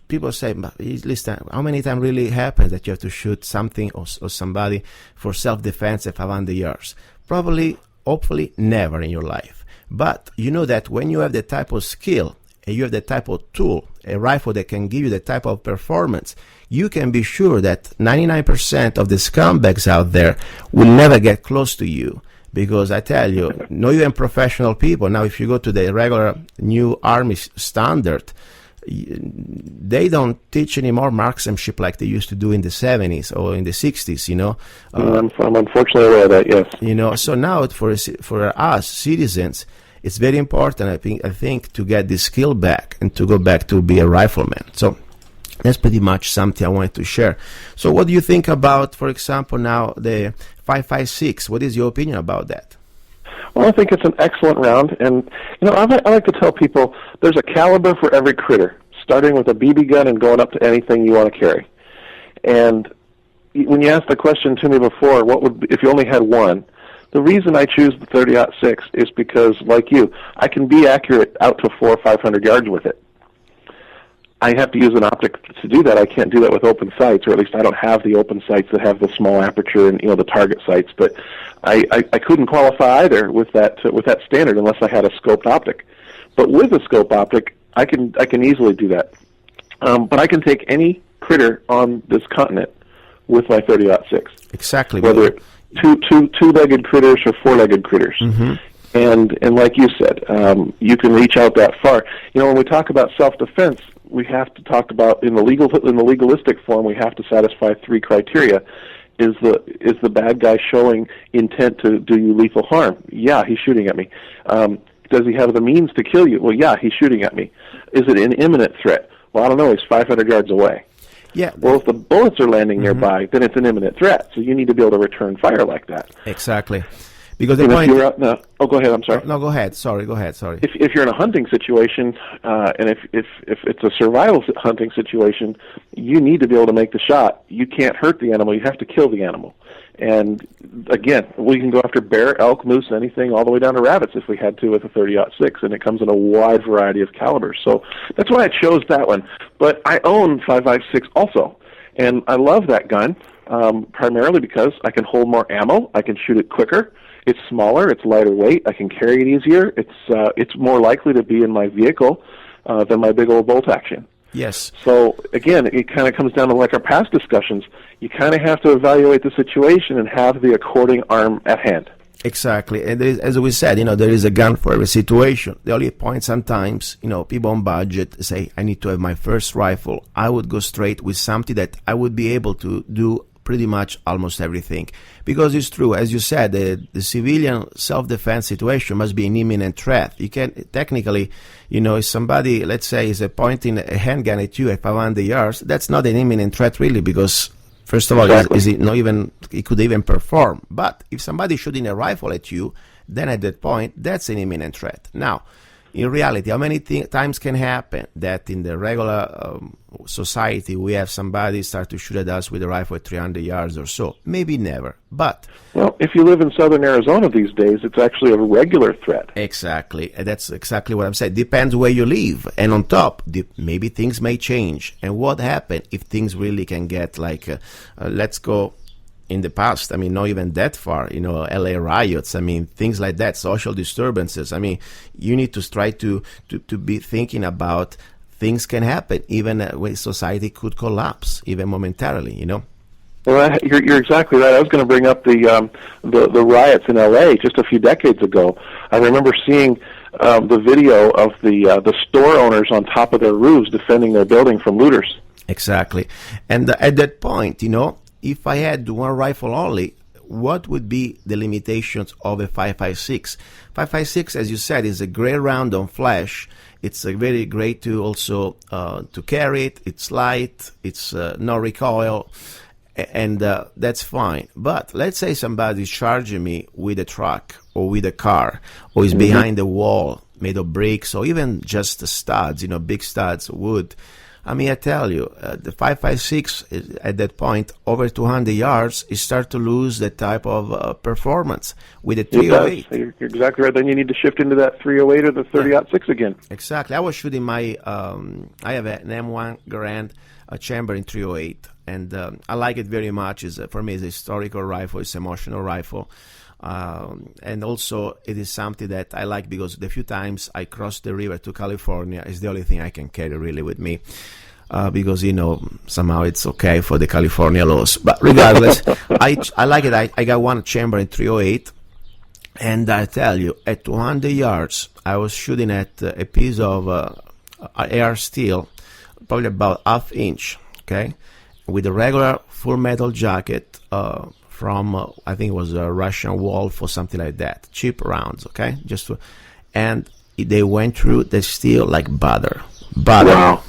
people say, listen, how many times really happens that you have to shoot something or somebody for self-defense at 500 yards? Probably, hopefully, never in your life. But you know that when you have the type of skill and you have the type of tool, a rifle that can give you the type of performance, you can be sure that 99% of the scumbags out there will never get close to you. Because I tell you, not even professional people, now if you go to the regular new Army standard, they don't teach anymore marksmanship like they used to do in the 70s or in the 60s, I'm unfortunately aware of that, yes. So now for us citizens, it's very important, I think, to get this skill back and to go back to be a rifleman. So that's pretty much something I wanted to share. So what do you think about, for example, now the 5.56? What is your opinion about that? Well, I think it's an excellent round, and I like to tell people there's a caliber for every critter, starting with a BB gun and going up to anything you want to carry. And when you asked the question to me before, what would if you only had one? The reason I choose the 30-06 is because, like you, I can be accurate out to 400 or 500 yards with it. I have to use an optic to do that. I can't do that with open sights, or at least I don't have the open sights that have the small aperture and the target sights. But I couldn't qualify either with that standard unless I had a scoped optic. But with a scope optic, I can easily do that. But I can take any critter on this continent with my 30-06. Exactly. Whether two-legged critters or four-legged critters. Mm-hmm. And like you said, you can reach out that far. When we talk about self-defense, we have to talk about in the legalistic form. We have to satisfy three criteria: is the bad guy showing intent to do you lethal harm? Yeah, he's shooting at me. Does he have the means to kill you? Well, yeah, he's shooting at me. Is it an imminent threat? Well, I don't know. He's 500 yards away. Yeah. Well, if the bullets are landing nearby, then it's an imminent threat. So you need to be able to return fire like that. Exactly. Because the point. If you're out go ahead. I'm sorry. No, go ahead. Sorry. Go ahead. Sorry. If you're in a hunting situation, and if it's a survival hunting situation, you need to be able to make the shot. You can't hurt the animal. You have to kill the animal. And again, we can go after bear, elk, moose, anything, all the way down to rabbits if we had to with a 30-06, and it comes in a wide variety of calibers. So that's why I chose that one. But I own 5.56 also, and I love that gun primarily because I can hold more ammo. I can shoot it quicker. It's smaller. It's lighter weight. I can carry it easier. It's more likely to be in my vehicle than my big old bolt action. Yes. So, again, it kind of comes down to like our past discussions. You kind of have to evaluate the situation and have the according arm at hand. Exactly. And there is, as we said, there is a gun for every situation. The only point sometimes, people on budget say, I need to have my first rifle. I would go straight with something that I would be able to do pretty much almost everything. Because it's true, as you said, the civilian self-defense situation must be an imminent threat. You can technically, if somebody, let's say, is pointing a handgun at you at 500 yards, that's not an imminent threat really, because first of all, exactly. It could even perform. But if somebody's shooting a rifle at you, then at that point, that's an imminent threat. Now, in reality, how many times can happen that in the regular society we have somebody start to shoot at us with a rifle at 300 yards or so? Maybe never. But well, if you live in southern Arizona these days, it's actually a regular threat. Exactly. That's exactly what I'm saying. Depends where you live. And on top, maybe things may change. And what happens if things really can get like, let's go in the past, not even that far, LA riots, things like that, social disturbances. You need to try to be thinking about things can happen, even when society could collapse, even momentarily, Well, you're exactly right. I was going to bring up the riots in LA just a few decades ago. I remember seeing the video of the store owners on top of their roofs defending their building from looters. Exactly. And at that point, if I had one rifle only, what would be the limitations of a 5.56? 5.56, as you said, is a great round on flash. It's very great to also to carry it. It's light. It's no recoil, and that's fine. But let's say somebody's charging me with a truck or with a car, or is behind a wall made of bricks, or even just the studs, big studs, wood. I tell you, the 5.56 is, at that point, over 200 yards, you start to lose that type of performance with a 308. You're exactly right. Then you need to shift into that 308 or the 30-06 again. Exactly. I was shooting my, I have an M1 Garand chamber in 308, and I like it very much. For me, it's a historical rifle. It's an emotional rifle. And also it is something that I like because the few times I cross the river to California is the only thing I can carry really with me, because somehow it's okay for the California laws. But regardless, I like it. I got one chamber in 308, and I tell you, at 200 yards I was shooting at a piece of air steel, probably about ½ inch, okay, with a regular full metal jacket from I think it was a Russian Wolf or something like that, cheap rounds, okay, and they went through the steel like butter. Wow.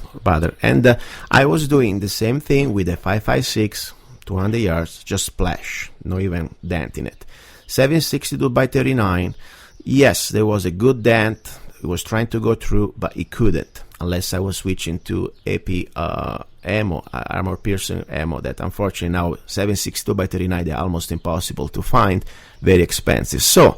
And I was doing the same thing with a 5.56, 200 yards, just splash, no even dent in it. 7.62 by 39, Yes, there was a good dent. It was trying to go through, but it couldn't unless I was switching to AP ammo, armor piercing ammo. That unfortunately now 7.62 by 39, they're almost impossible to find, very expensive. So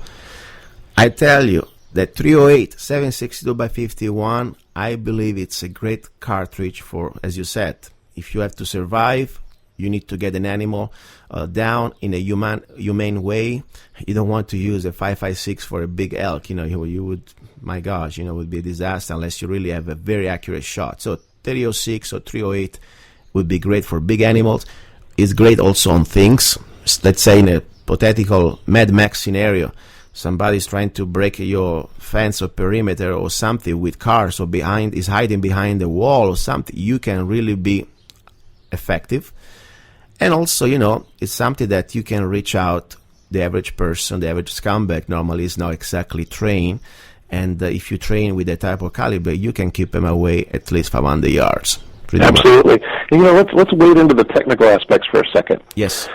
I tell you that 308 7.62 by 51, I believe it's a great cartridge for, as you said, if you have to survive. You need to get an animal down in a humane way. You don't want to use a 5.56 for a big elk. You would, my gosh, would be a disaster unless you really have a very accurate shot. So 306 or 308 would be great for big animals. It's great also on things. Let's say in a hypothetical Mad Max scenario, somebody's trying to break your fence or perimeter or something with cars, or is hiding behind a wall or something. You can really be effective. And also, it's something that you can reach out. The average person, the average scumbag normally is not exactly trained. And if you train with a type of caliber, you can keep them away at least 500 yards. Absolutely. Let's wade into the technical aspects for a second. Yes.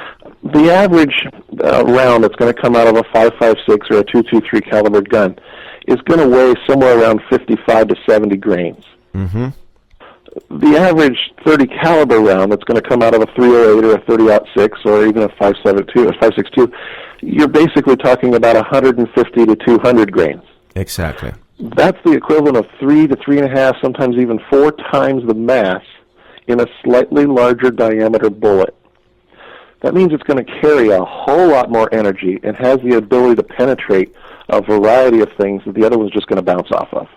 The average round that's going to come out of a 5.56 or a 223 caliber gun is going to weigh somewhere around 55 to 70 grains. Mm-hmm. The average 30 caliber round that's going to come out of a 308 or a 30-06 or even a 5.72 or 5.62, you're basically talking about 150 to 200 grains. Exactly. That's the equivalent of 3 to 3.5, sometimes even 4 times the mass in a slightly larger diameter bullet. That means it's going to carry a whole lot more energy and has the ability to penetrate a variety of things that the other one's just going to bounce off of.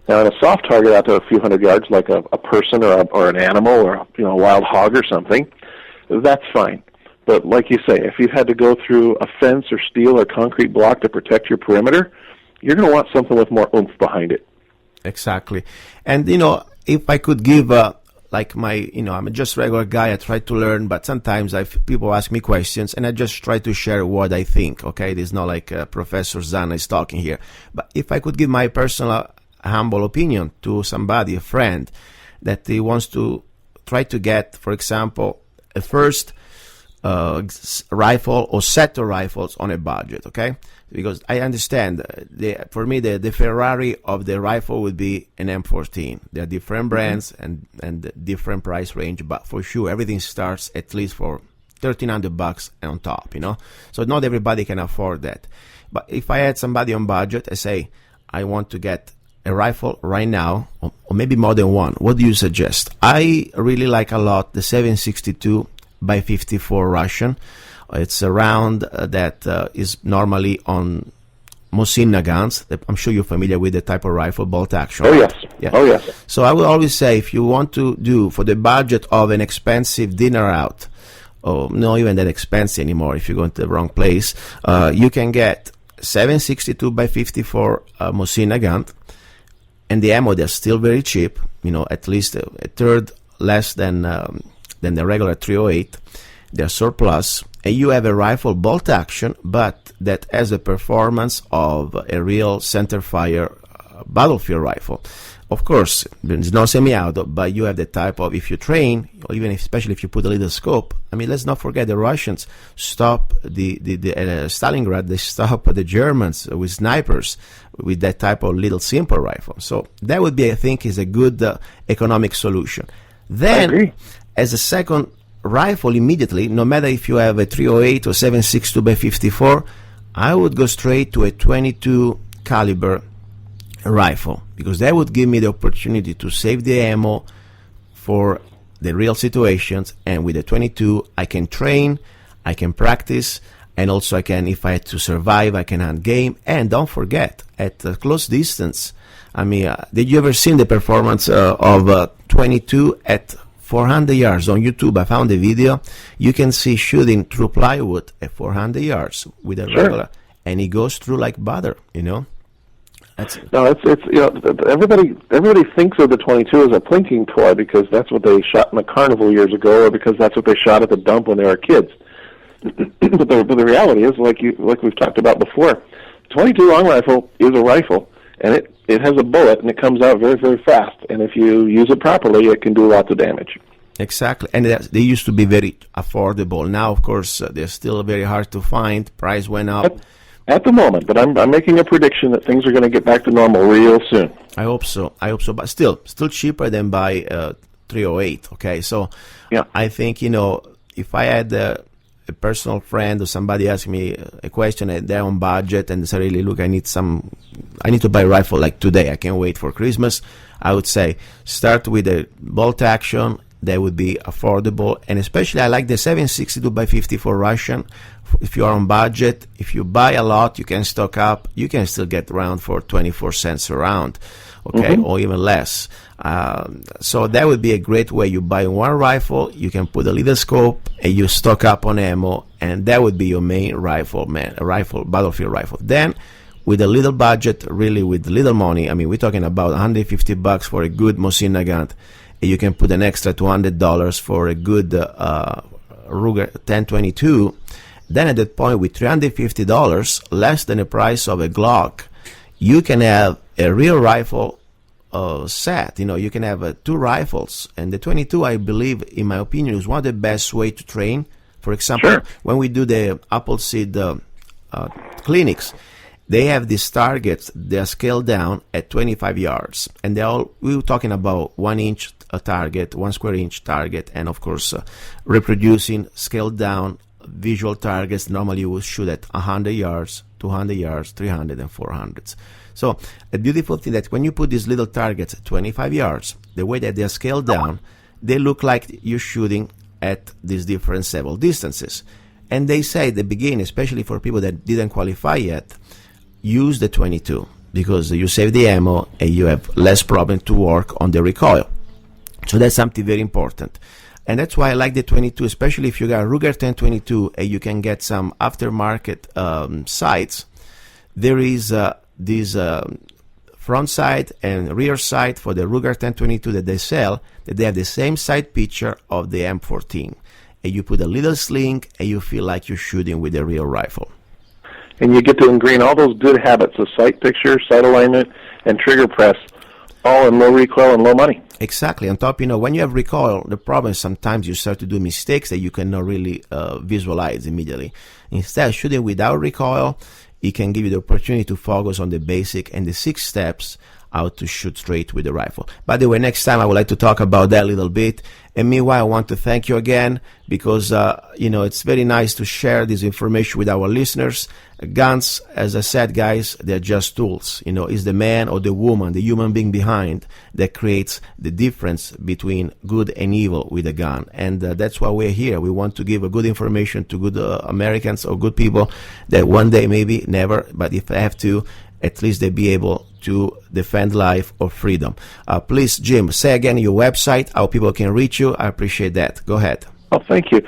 Now, in a soft target out to a few hundred yards, like a person or an animal or a wild hog or something, that's fine. But like you say, if you had to go through a fence or steel or concrete block to protect your perimeter, you're going to want something with more oomph behind it. Exactly. And, if I could give, I'm just a regular guy, I try to learn, but sometimes people ask me questions, and I just try to share what I think, okay? It is not like Professor Zanna is talking here. But if I could give my personal humble opinion to somebody, a friend, that he wants to try to get, for example, a first rifle or set of rifles on a budget, okay? Because I understand, for me, the Ferrari of the rifle would be an M14. There are different brands and different price range, but for sure, everything starts at least for $1,300 on top, So not everybody can afford that. But if I had somebody on budget, I say, I want to get a rifle right now, or maybe more than one. What do you suggest? I really like a lot the 7.62 by 54 Russian. It's a round that is normally on Mosinna guns. I'm sure you're familiar with the type of rifle, bolt action. Oh, yes. Yeah. Oh, yes. So I will always say, if you want to do for the budget of an expensive dinner out, or not even that expensive anymore if you're going to the wrong place, you can get 7.62 by 54 Mosinna gun. And the ammo, they're still very cheap, at least a third less than the regular 308. They're surplus. And you have a rifle bolt action, but that has the performance of a real center fire battlefield rifle. Of course, there's no semi-auto, but you have the type of, if you train, or even especially if you put a little scope. Let's not forget the Russians stop the Stalingrad, they stop the Germans with snipers with that type of little simple rifle. So that would be, I think, is a good economic solution. Then, as a second rifle immediately, no matter if you have a 308 or 7.62 by 54, I would go straight to a 22 caliber rifle, because that would give me the opportunity to save the ammo for the real situations. And with the 22, I can train, I can practice, and also I can, if I had to survive, I can hunt game. And don't forget, at close distance, did you ever seen the performance of 22 at 400 yards on YouTube? I found a video. You can see shooting through plywood at 400 yards with a regular, and it goes through like butter, Everybody thinks of the 22 as a plinking toy because that's what they shot in the carnival years ago, or because that's what they shot at the dump when they were kids. but the reality is, like we've talked about before, 22 long rifle is a rifle, and it has a bullet, and it comes out very, very fast. And if you use it properly, it can do lots of damage. Exactly, and they used to be very affordable. Now, of course, they're still very hard to find. Price went up. at the moment, but I'm making a prediction that things are going to get back to normal real soon. I hope so. But still cheaper than buy 308. Okay, so yeah. I think, if I had a personal friend or somebody ask me a question and they're on budget and say, really, look, I need to buy a rifle like today. I can't wait for Christmas. I would say start with a bolt action. That would be affordable, and especially I like the 7.62x50 for Russian. If you are on budget, if you buy a lot, you can stock up. You can still get around for 24 cents a round, okay, or even less. So that would be a great way. You buy one rifle, you can put a little scope, and you stock up on ammo, and that would be your main rifle, battlefield rifle. Then, with a little budget, really with little money, I mean, we're talking about $150 for a good Mosin Nagant. You can put an extra $200 for a good Ruger 1022. Then at that point, with $350, less than the price of a Glock, you can have a real rifle set. You can have 2 rifles. And the 22, I believe, in my opinion, is one of the best way to train. For example, when we do the Appleseed clinics, they have these targets. They are scaled down at 25 yards, and we were talking about 1 inch target, 1 square inch target, and of course, reproducing scaled down visual targets. Normally, you will shoot at 100 yards, 200 yards, 300, and 400s. So, a beautiful thing that when you put these little targets at 25 yards, the way that they are scaled down, they look like you're shooting at these different several distances. And they say at the beginning, especially for people that didn't qualify yet, use the 22 because you save the ammo and you have less problem to work on the recoil. So that's something very important. And that's why I like the 22, especially if you got a Ruger 1022 and you can get some aftermarket sights. There is this front sight and rear sight for the Ruger 1022 that they sell, that they have the same sight picture of the M14. And you put a little sling and you feel like you're shooting with a real rifle. And you get to ingrain all those good habits of sight picture, sight alignment, and trigger press, all in low recoil and low money. Exactly. On top, when you have recoil, the problem is sometimes you start to do mistakes that you cannot really visualize immediately. Instead, shooting without recoil, it can give you the opportunity to focus on the basic and the 6 steps how to shoot straight with the rifle. By the way, next time I would like to talk about that a little bit. And meanwhile, I want to thank you again because, it's very nice to share this information with our listeners. Guns, as I said, guys, they're just tools. It's the man or the woman, the human being behind that creates the difference between good and evil with a gun. And that's why we're here. We want to give a good information to good Americans or good people that one day, maybe never, but if they have to, at least they be able to defend life or freedom. Please, Jim, say again your website, how people can reach you. I appreciate that. Go ahead. Oh, thank you.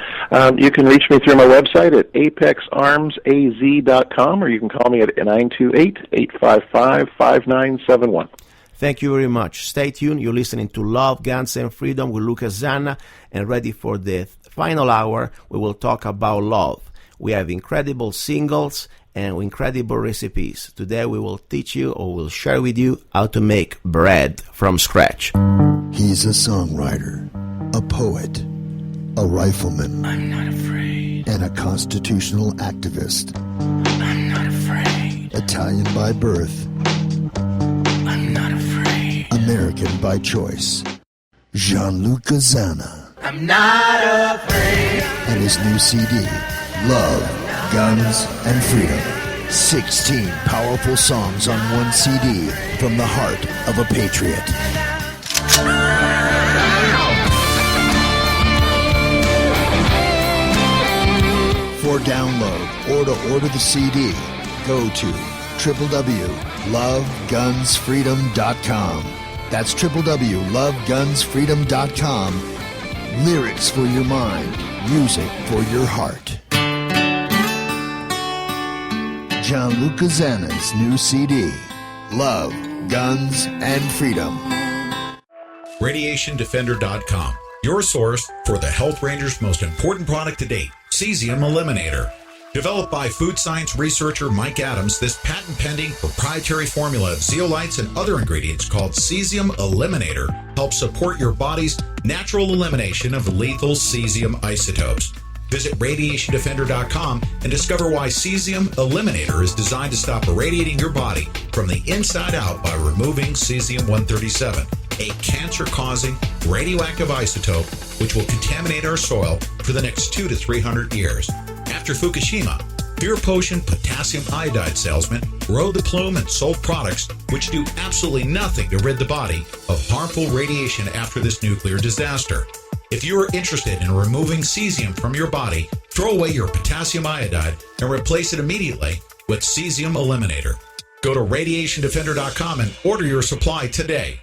You can reach me through my website at apexarmsaz.com, or you can call me at 928-855-5971. Thank you very much. Stay tuned. You're listening to Love, Guns, and Freedom with Lucas Zanna. And ready for the final hour, we will talk about love. We have incredible singles and incredible recipes. Today we will teach you or we'll share with you how to make bread from scratch. He's a songwriter, a poet, a rifleman. I'm not afraid. And a constitutional activist. I'm not afraid. Italian by birth. I'm not afraid. American by choice. Gianluca Zanna. I'm not afraid. And his new CD, Love, Guns, and Freedom. 16 powerful songs on one CD from the heart of a patriot. For download or to order the CD, go to www.lovegunsfreedom.com. That's www.lovegunsfreedom.com. Lyrics for your mind, music for your heart. Gianluca Zanna's new CD, Love, Guns, and Freedom. RadiationDefender.com, your source for the Health Ranger's most important product to date, Cesium Eliminator. Developed by food science researcher Mike Adams, this patent-pending proprietary formula of zeolites and other ingredients called Cesium Eliminator helps support your body's natural elimination of lethal cesium isotopes. Visit RadiationDefender.com and discover why Cesium Eliminator is designed to stop irradiating your body from the inside out by removing Cesium-137, a cancer-causing radioactive isotope which will contaminate our soil for the next 200 to 300 years. After Fukushima, Beer Potion potassium iodide salesmen rode the plume and sold products which do absolutely nothing to rid the body of harmful radiation after this nuclear disaster. If you are interested in removing cesium from your body, throw away your potassium iodide and replace it immediately with Cesium Eliminator. Go to RadiationDefender.com and order your supply today.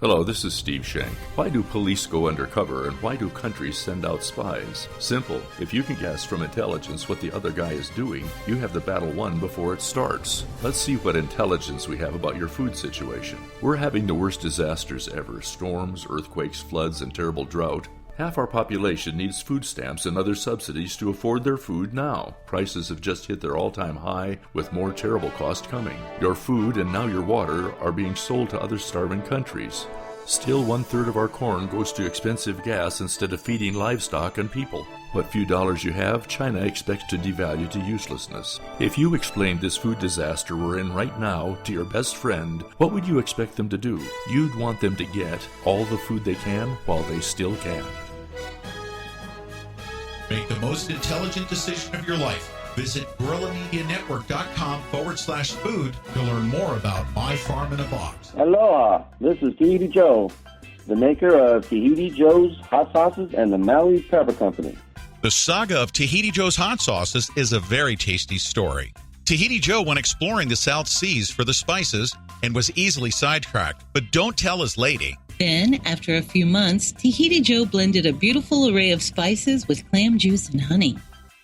Hello, this is Steve Shank. Why do police go undercover and why do countries send out spies? Simple. If you can guess from intelligence what the other guy is doing, you have the battle won before it starts. Let's see what intelligence we have about your food situation. We're having the worst disasters ever. Storms, earthquakes, floods, and terrible drought. Half our population needs food stamps and other subsidies to afford their food now. Prices have just hit their all-time high, with more terrible cost coming. Your food and now your water are being sold to other starving countries. Still, 1/3 of our corn goes to expensive gas instead of feeding livestock and people. What few dollars you have, China expects to devalue to uselessness. If you explained this food disaster we're in right now to your best friend, what would you expect them to do? You'd want them to get all the food they can while they still can. Make the most intelligent decision of your life. Visit GorillaMediaNetwork.com/food to learn more about My Farm in a Box. Aloha, this is Tahiti Joe, the maker of Tahiti Joe's Hot Sauces and the Maui Pepper Company. The saga of Tahiti Joe's hot sauces is a very tasty story. Tahiti Joe went exploring the South Seas for the spices and was easily sidetracked, but don't tell his lady. Then, after a few months, Tahiti Joe blended a beautiful array of spices with clam juice and honey.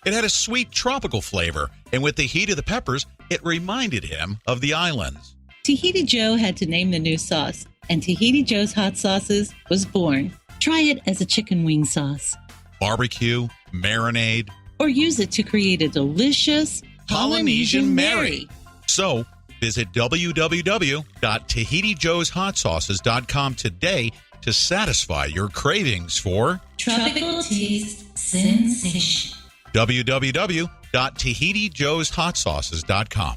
It had a sweet tropical flavor, and with the heat of the peppers, it reminded him of the islands. Tahiti Joe had to name the new sauce, and Tahiti Joe's Hot Sauces was born. Try it as a chicken wing sauce. Barbecue, marinade, or use it to create a delicious Polynesian Mary. So, visit www.TahitiJoesHotSauces.com today to satisfy your cravings for tropical taste sensation. www.TahitiJoesHotSauces.com.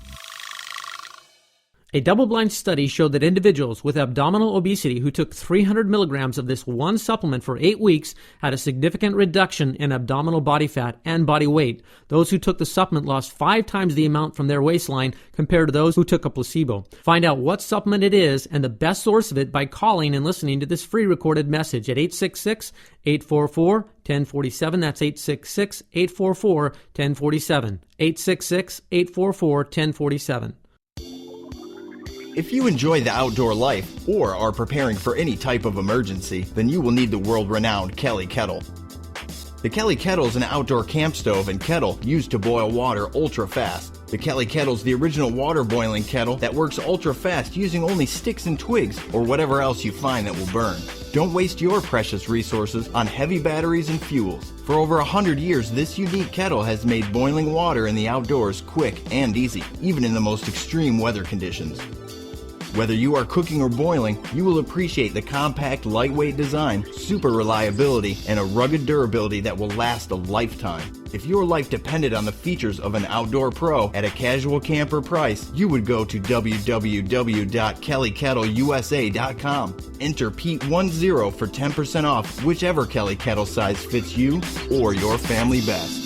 A double-blind study showed that individuals with abdominal obesity who took 300 milligrams of this one supplement for 8 weeks had a significant reduction in abdominal body fat and body weight. Those who took the supplement lost 5 times the amount from their waistline compared to those who took a placebo. Find out what supplement it is and the best source of it by calling and listening to this free recorded message at 866-844-1047. That's 866-844-1047. 866-844-1047. If you enjoy the outdoor life or are preparing for any type of emergency, then you will need the world-renowned Kelly Kettle. The Kelly Kettle is an outdoor camp stove and kettle used to boil water ultra-fast. The Kelly Kettle is the original water boiling kettle that works ultra-fast using only sticks and twigs or whatever else you find that will burn. Don't waste your precious resources on heavy batteries and fuels. For over 100 years, this unique kettle has made boiling water in the outdoors quick and easy, even in the most extreme weather conditions. Whether you are cooking or boiling, you will appreciate the compact, lightweight design, super reliability, and a rugged durability that will last a lifetime. If your life depended on the features of an outdoor pro at a casual camper price, you would go to www.kellykettleusa.com. Enter Pete10 for 10% off whichever Kelly Kettle size fits you or your family best.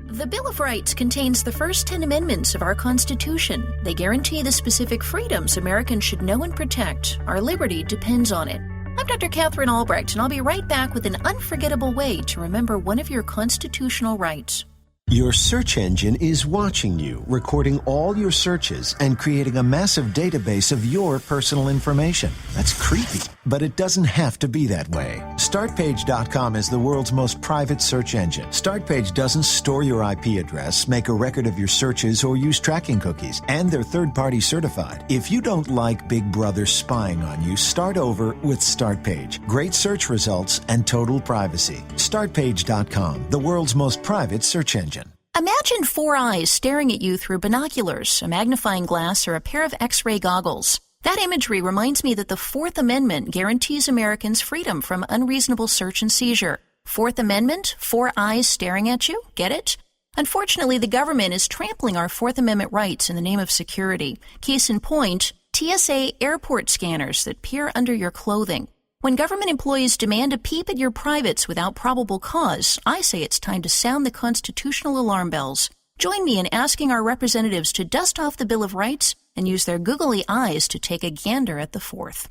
The Bill of Rights contains the first 10 amendments of our Constitution. They guarantee the specific freedoms Americans should know and protect. Our liberty depends on it. I'm Dr. Catherine Albrecht, and I'll be right back with an unforgettable way to remember one of your constitutional rights. Your search engine is watching you, recording all your searches and creating a massive database of your personal information. That's creepy, but it doesn't have to be that way. Startpage.com is the world's most private search engine. Startpage doesn't store your IP address, make a record of your searches, or use tracking cookies, and they're third-party certified. If you don't like Big Brother spying on you, start over with Startpage. Great search results and total privacy. Startpage.com, the world's most private search engine. Imagine 4 eyes staring at you through binoculars, a magnifying glass, or a pair of X-ray goggles. That imagery reminds me that the Fourth Amendment guarantees Americans freedom from unreasonable search and seizure. Fourth Amendment, 4 eyes staring at you, get it? Unfortunately, the government is trampling our Fourth Amendment rights in the name of security. Case in point, TSA airport scanners that peer under your clothing. When government employees demand a peep at your privates without probable cause, I say it's time to sound the constitutional alarm bells. Join me in asking our representatives to dust off the Bill of Rights and use their googly eyes to take a gander at the Fourth.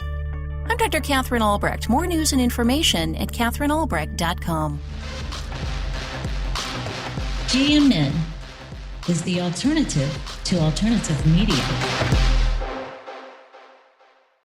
I'm Dr. Catherine Albrecht. More news and information at catherinealbrecht.com. GMN is the alternative to alternative media.